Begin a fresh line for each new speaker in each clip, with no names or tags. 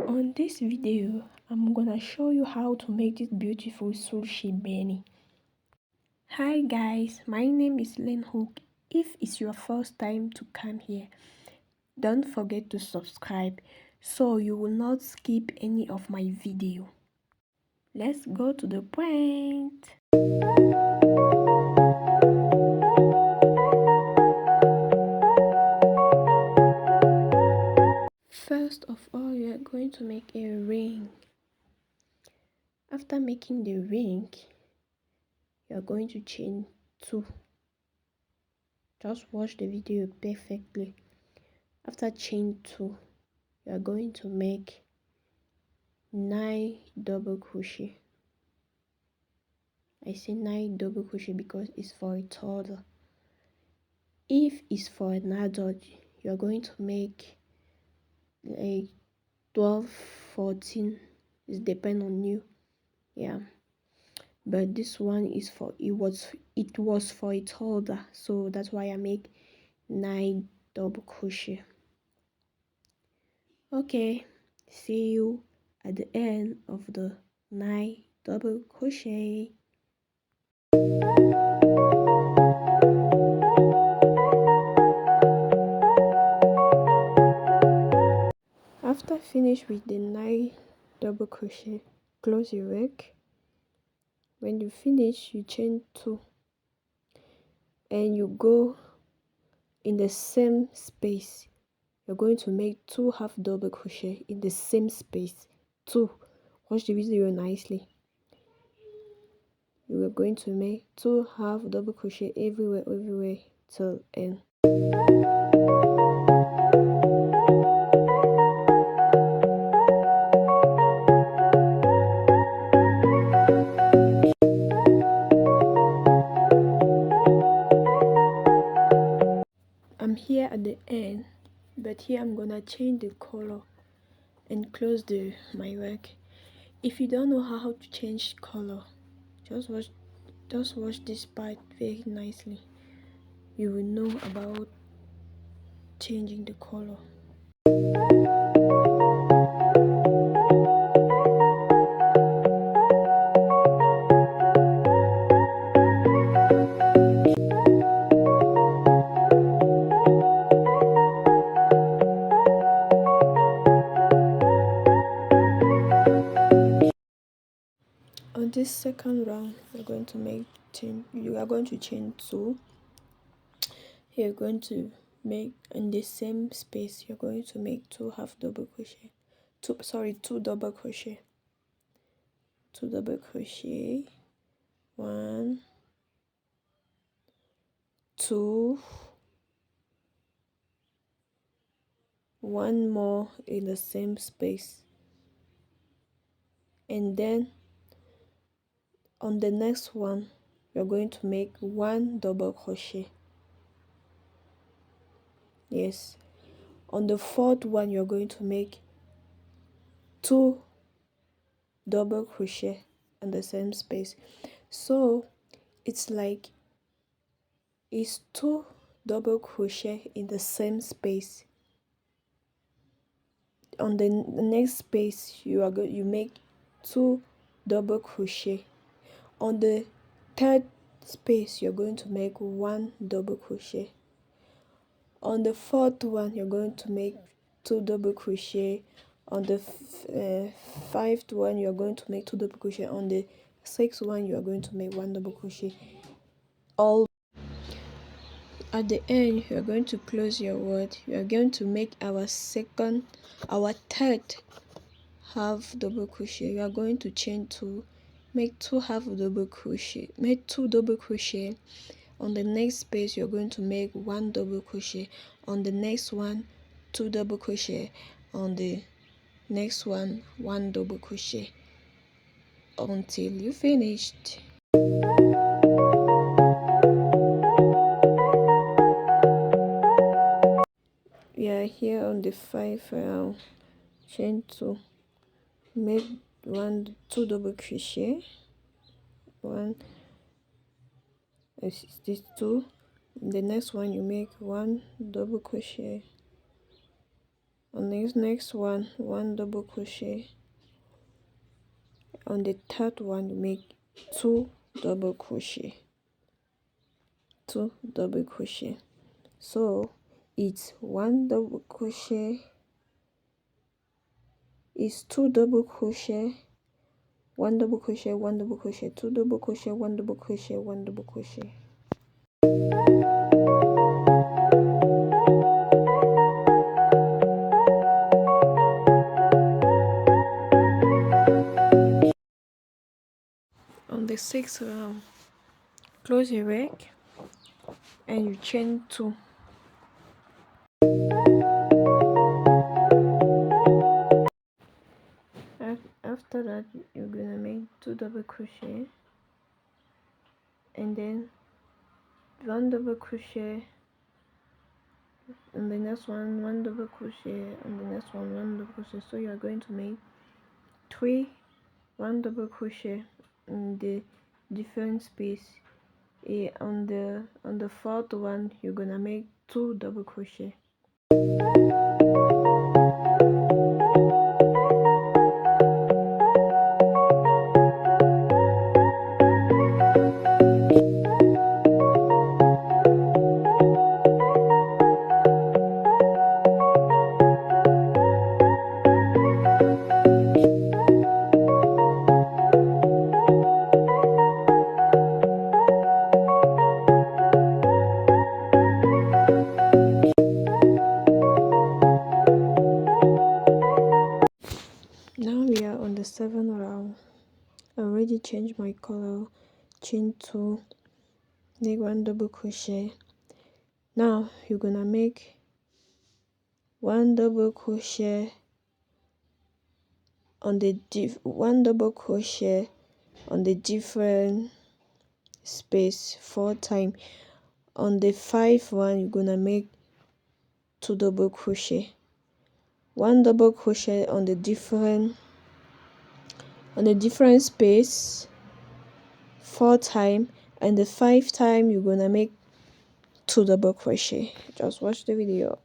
On this video, I'm gonna show you how to make this beautiful slouchy beanie. Hi guys, my name is Hook. If it's your first time to come here, don't forget to subscribe so you will not skip any of my video. Let's go to the point. First of all, you are going to make a ring. After making the ring, you are going to chain 2. Just watch the video perfectly. After chain 2, you are going to make 9 double crochet. I say 9 double crochet because it's for a toddler. If it's for an adult, you are going to make like 12, 14. It depends on you. Yeah, but this one is for it was for a toddler, so that's why I make 9 double crochet. Okay, see you at the end of the 9 double crochet. After finish with the 9 double crochet, close your work. When you finish, you chain 2 and you go in the same space. You're going to make 2 half double crochet in the same space. 2. Watch the video nicely. You are going to make 2 half double crochet everywhere till end. I'm here at the end, but here I'm gonna change the color and close my work. If you don't know how to change color, just watch this part very nicely. You will know about changing the color. On this second round, you are going to chain 2. You're going to make in the same space. You're going to make 2 half double crochet. 2 double crochet. 2 double crochet. 1, 2. 1 more in the same space, and then on the next one you're going to make 1 double crochet. Yes, on the 4th one you're going to make 2 double crochet in the same space. So it's 2 double crochet in the same space. On the next space you make 2 double crochet. On the 3rd space you're going to make 1 double crochet. On the 4th one you're going to make 2 double crochet. On the 5th one you're going to make 2 double crochet. On the 6th one you are going to make 1 double crochet. All at the end you are going to close your word. You are going to make our 3rd half double crochet. You are going to chain 2, make 2 half double crochet, make 2 double crochet. On the next space you're going to make 1 double crochet. On the next one 2 double crochet. On the next one 1 double crochet until you finished. We are here on the 5th round. Chain 2, make 2 double crochet. 1, this is 2. In the next one you make 1 double crochet. On this next one, 1 double crochet. On the third one, you make 2 double crochet. 2 double crochet. So it's 1 double crochet, it's 2 double crochet, 1 double crochet, 1 double crochet, 2 double crochet, 1 double crochet, 1 double crochet. On the 6th round, close your rack and you chain 2. After that, you're gonna make 2 double crochet and then 1 double crochet, and the next one 1 double crochet, and the next one 1 double crochet. So you are going to make 3 1 double crochet in the different space. On the fourth one, you're gonna make 2 double crochet. Now we are on the 7th round. I already changed my color. Chain 2, make 1 double crochet. Now you're gonna make 1 double crochet on the 1 double crochet on the different space 4 times. On the 5th one, you're gonna make 2 double crochet, 1 double crochet on the different space 4 times, and the 5th time you're gonna make 2 double crochet. Just watch the video.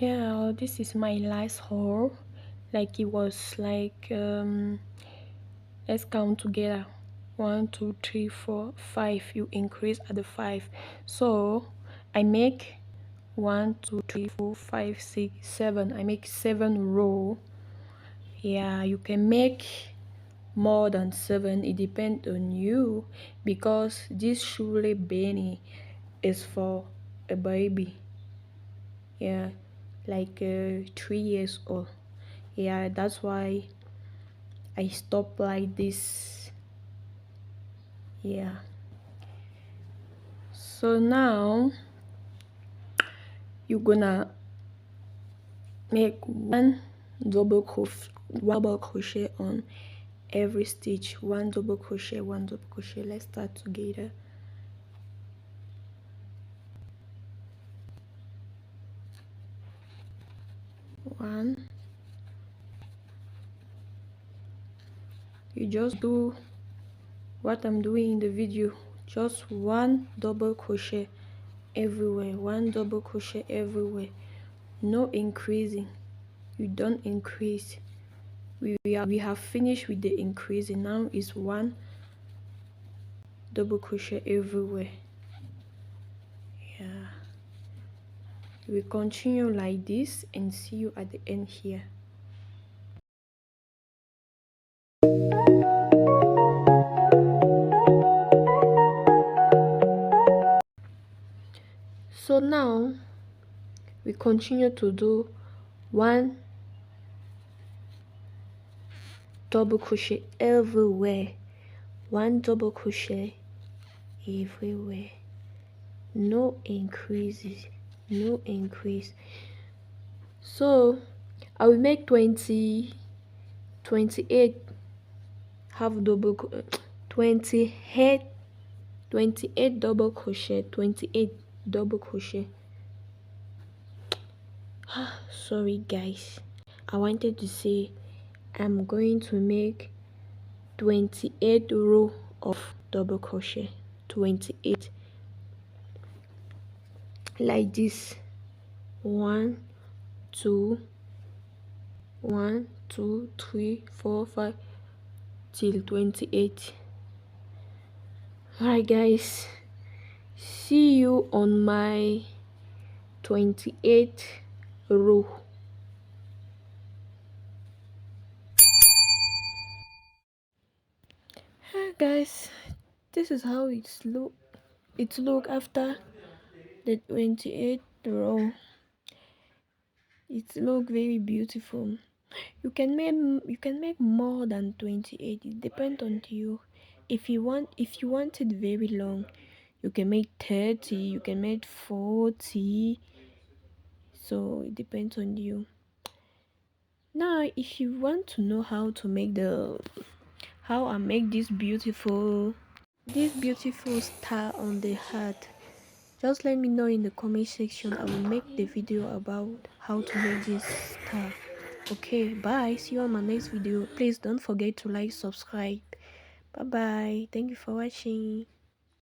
Yeah, this is my last row. Like it was like let's count together. 1 2 3 4 5. You increase at the 5. So I make 1 2 3 4 5 6 7. I make 7 row. Yeah, you can make more than 7. It depends on you, because this surely beanie is for a baby. Yeah, like 3 years old. Yeah, that's why I stop like this. Yeah, so now you're gonna make 1 double crochet on every stitch. 1 double crochet, 1 double crochet. Let's start together. One. You just do what I'm doing in the video. Just 1 double crochet everywhere. 1 double crochet everywhere. No increasing. You don't increase. We have finished with the increasing. Now is 1 double crochet everywhere. Yeah, we continue like this and see you at the end here. So now we continue to do 1 double crochet everywhere, 1 double crochet everywhere, no increases, no increase. So I will make 28 half double 28 double crochet, 28 double crochet. Sorry guys, I wanted to say I'm going to make 28 row of double crochet, 28, like this. 1 2 1 2 3 4 5 till 28. Alright guys, see you on my 28th row. Hi guys, this is how it's look after the 28th row. It look very beautiful. You can make more than 28. It depends on you. If you want it very long, you can make 30, you can make 40. So it depends on you. Now if you want to know how I make this beautiful star on the heart, just let me know in the comment section. I will make the video about how to make this star. Okay, bye, see you on my next video. Please don't forget to like, subscribe. Bye bye, thank you for watching.